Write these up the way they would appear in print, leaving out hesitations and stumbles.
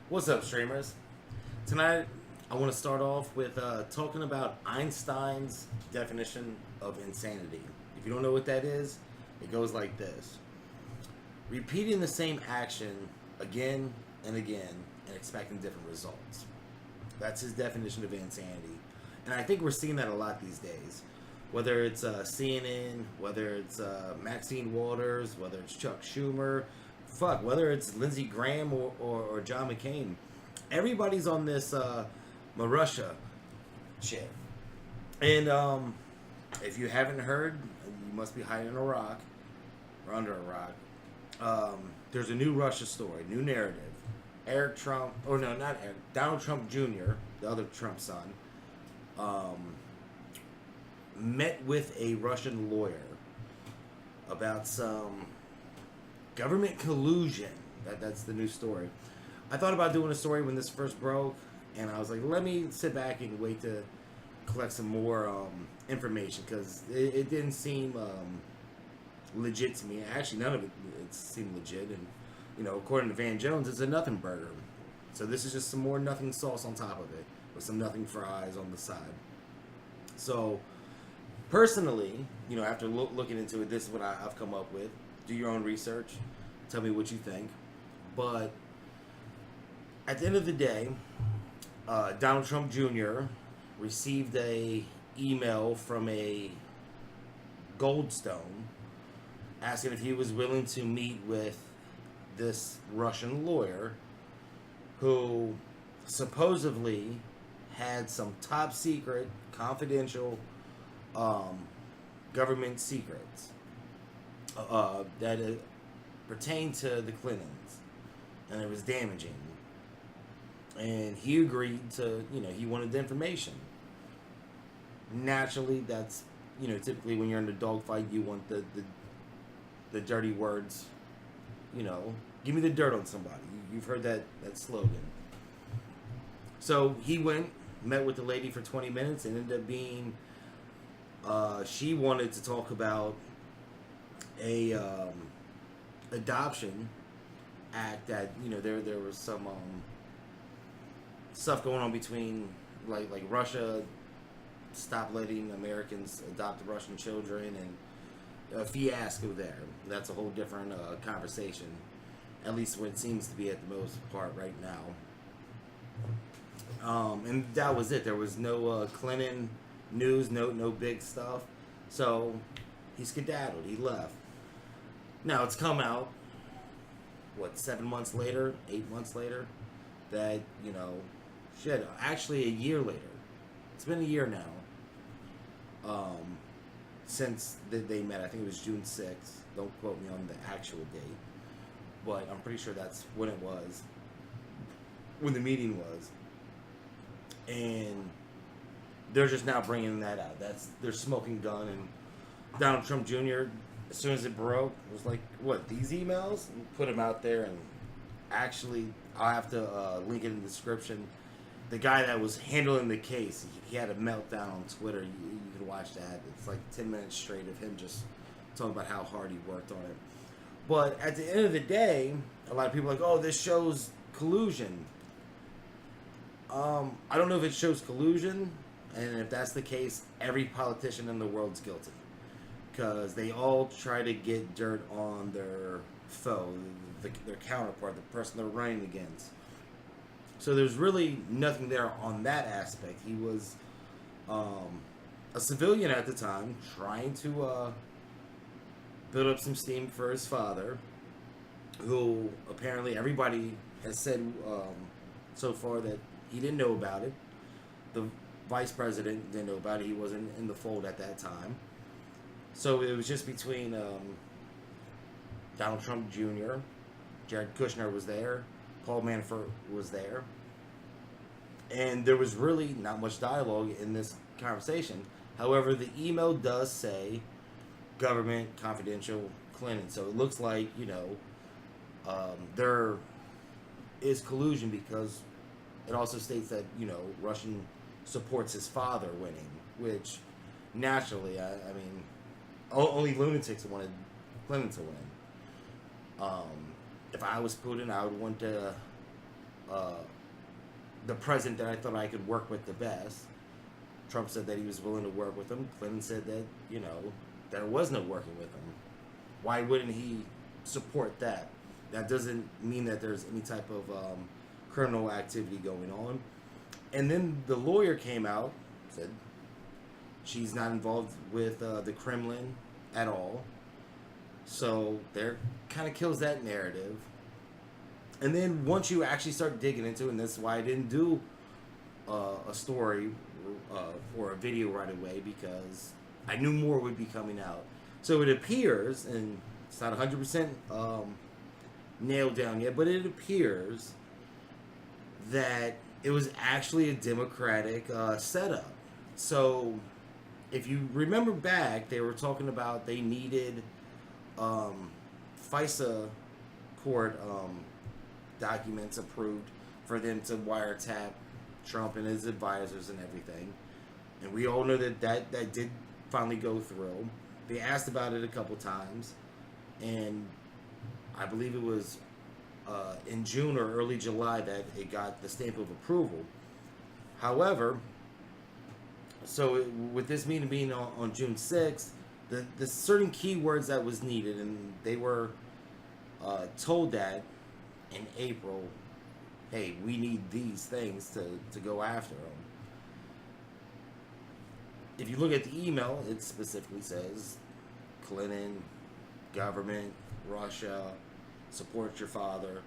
What's up, streamers? Tonight, I want to start off with talking about Einstein's definition of insanity. If you don't know what that is, it goes like this: repeating the same action again and again and expecting different results. That's his definition of insanity. And I think we're seeing that a lot these days. Whether it's CNN, whether it's Maxine Waters, whether it's Chuck Schumer, whether it's Lindsey Graham or John McCain. Everybody's on this Marussia shit. And if you haven't heard, you must be hiding in a rock or under a rock. There's a new Russia story, new narrative. Eric Trump, or no, not Eric, Donald Trump Jr., the other Trump son, met with a Russian lawyer about some government collusion. That's the new story. I thought about doing a story when this first broke, and I was like, let me sit back and wait to collect some more information, because it didn't seem legit to me. Actually, none of it seemed legit, and according to Van Jones, it's a nothing burger. So this is just some more nothing sauce on top of it, with some nothing fries on the side. So personally, after looking into it, this is what I've come up with. Do your own research. Tell me what you think. But at the end of the day, Donald Trump Jr. received a email from a Goldstone asking if he was willing to meet with this Russian lawyer who supposedly had some top secret, confidential government secrets that pertained to the Clintons, and it was damaging. And he agreed to, he wanted the information. Naturally, that's, typically when you're in a dogfight, you want the dirty words, give me the dirt on somebody. You've heard that slogan. So he went, met with the lady for 20 minutes, and ended up being, she wanted to talk about a adoption act that, there was some stuff going on between, like Russia stopped letting Americans adopt Russian children, and a fiasco there. That's a whole different conversation, at least what it seems to be at the most part right now. And that was it. There was no Clinton news, no big stuff. So he skedaddled. He left. Now it's come out, 7 months later, 8 months later, that, actually a year later. It's been a year now since they met. I think it was June 6th. Don't quote me on the actual date, but I'm pretty sure that's when it was, when the meeting was. And they're just now bringing that out. That's their smoking gun. And Donald Trump Jr., as soon as it broke, was like, what, these emails? And put them out there. And actually, I'll have to link it in the description. The guy that was handling the case, he had a meltdown on Twitter. You can watch that. It's like 10 minutes straight of him just talking about how hard he worked on it. But at the end of the day, a lot of people are like, oh, this shows collusion. I don't know if it shows collusion, and if that's the case, every politician in the world's guilty, because they all try to get dirt on their foe, their counterpart, the person they're running against. So there's really nothing there on that aspect. He was a civilian at the time, trying to build up some steam for his father, who apparently everybody has said so far that he didn't know about it. The vice president didn't know about it. He wasn't in the fold at that time. So it was just between Donald Trump Jr., Jared Kushner was there, Paul Manafort was there, and there was really not much dialogue in this conversation. However, the email does say government confidential Clinton, so it looks like there is collusion, because it also states that Russian supports his father winning, which naturally, I mean, only lunatics wanted Clinton to win. If I was Putin, I would want the president that I thought I could work with the best. Trump said that he was willing to work with him. Clinton said that, there was no working with him. Why wouldn't he support that? That doesn't mean that there's any type of criminal activity going on. And then the lawyer came out, said she's not involved with the Kremlin at all. So there kind of kills that narrative. And then once you actually start digging into it, and that's why I didn't do a story or a video right away, because I knew more would be coming out. So it appears, and it's not 100% nailed down yet, but it appears that it was actually a Democratic setup. So if you remember back, they were talking about they needed FISA court documents approved for them to wiretap Trump and his advisors and everything. And we all know that did finally go through. They asked about it a couple times, and I believe it was in June or early July that it got the stamp of approval. However, so with this meeting being on June 6th, the certain keywords that was needed, and they were told that in April, hey, we need these things to go after them. If you look at the email, it specifically says Clinton, government, Russia, support your father.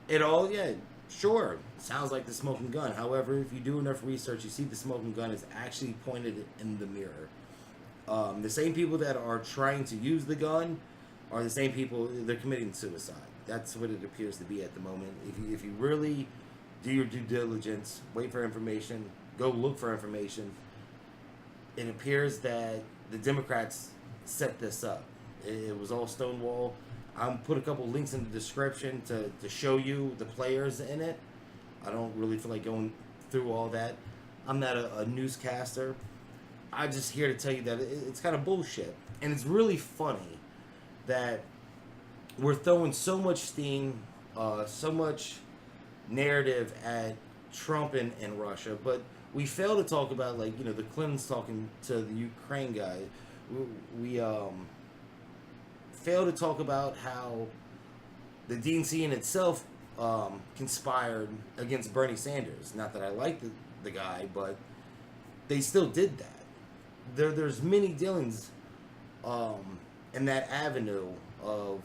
It all, yeah, sure, sounds like the smoking gun. However, if you do enough research, you see the smoking gun is actually pointed in the mirror. The same people that are trying to use the gun are the same people, they're committing suicide. That's what it appears to be at the moment. If you really do your due diligence, wait for information, go look for information, it appears that the Democrats set this up. It was all Stonewall. I'll put a couple links in the description to show you the players in it. I don't really feel like going through all that. I'm not a newscaster. I'm just here to tell you that it's kind of bullshit. And it's really funny that we're throwing so much steam, so much narrative at Trump and Russia, but we fail to talk about, like, the Clintons talking to the Ukraine guy. We fail to talk about how the DNC in itself conspired against Bernie Sanders. Not that I like the guy, but they still did that. There's many dealings in that avenue of,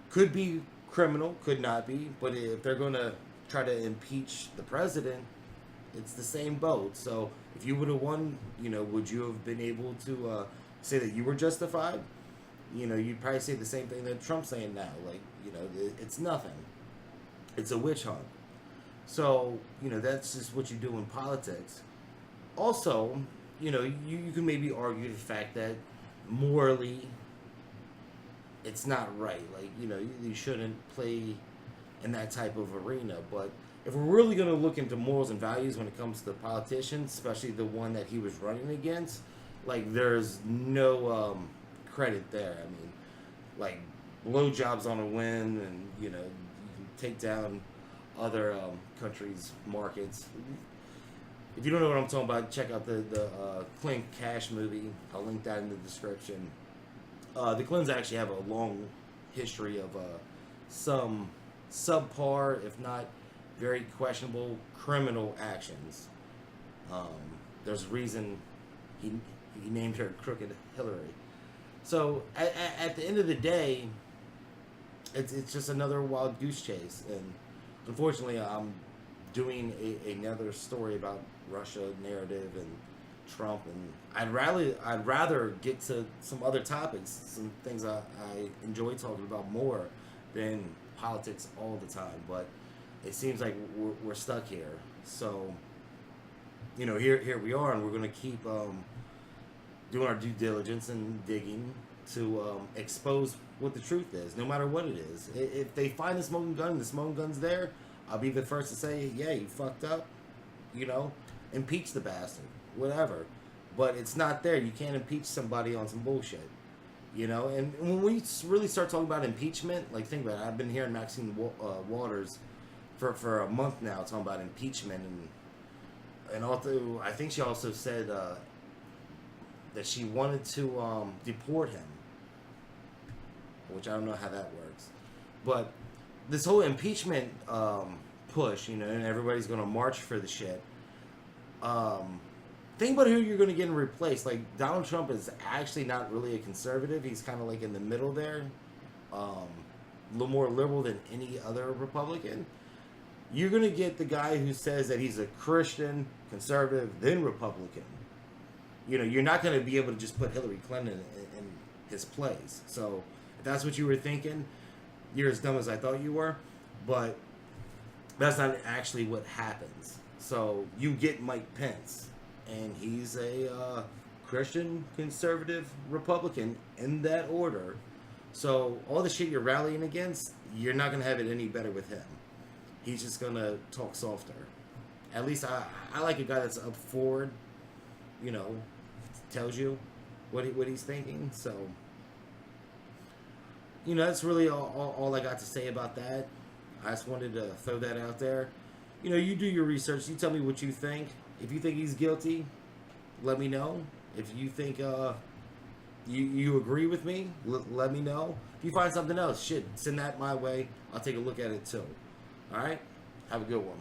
could be criminal, could not be, but if they're going to try to impeach the president, it's the same boat. So if you would have won, would you have been able to say that you were justified? You'd probably say the same thing that Trump's saying now. Like, it's nothing. It's a witch hunt. So, that's just what you do in politics. Also, you can maybe argue the fact that morally it's not right. Like, you shouldn't play in that type of arena. But if we're really going to look into morals and values when it comes to politicians, especially the one that he was running against, like, there's no credit there. I mean, like, blowjobs on a whim, and you can take down other countries' markets. If you don't know what I'm talking about, check out the Clink Cash movie. I'll link that in the description. The Clintons actually have a long history of some subpar, if not very questionable, criminal actions. There's a reason he named her Crooked Hillary. So at the end of the day, it's just another wild goose chase, and unfortunately, I'm doing another story about Russia narrative and Trump, and I'd rather get to some other topics, some things I enjoy talking about more than politics all the time. But it seems like we're stuck here. So here we are, and we're gonna keep doing our due diligence and digging to expose what the truth is, no matter what it is. If they find the smoking gun and the smoking gun's there, I'll be the first to say, yeah, you fucked up, impeach the bastard, whatever. But it's not there. You can't impeach somebody on some bullshit, And when we really start talking about impeachment, like, think about it. I've been hearing Maxine Waters for a month now talking about impeachment, and although I think she also said that she wanted to deport him, which I don't know how that works. But this whole impeachment push, you know, and everybody's going to march for the shit. Think about who you're going to get in replace. Like, Donald Trump is actually not really a conservative. He's kind of like in the middle there. A little more liberal than any other Republican. You're going to get the guy who says that he's a Christian, conservative, then Republican. You know, you're not going to be able to just put Hillary Clinton in his place. So, if that's what you were thinking, you're as dumb as I thought you were. But that's not actually what happens. So, you get Mike Pence. And he's a Christian, conservative, Republican in that order. So all the shit you're rallying against, you're not going to have it any better with him. He's just going to talk softer. At least I like a guy that's up forward, you know, tells you what he's thinking. So, you know, that's really all I got to say about that. I just wanted to throw that out there. You know, you do your research. You tell me what you think. If you think he's guilty, let me know. If you think you agree with me, let me know. If you find something else, shit, send that my way. I'll take a look at it too. All right? Have a good one.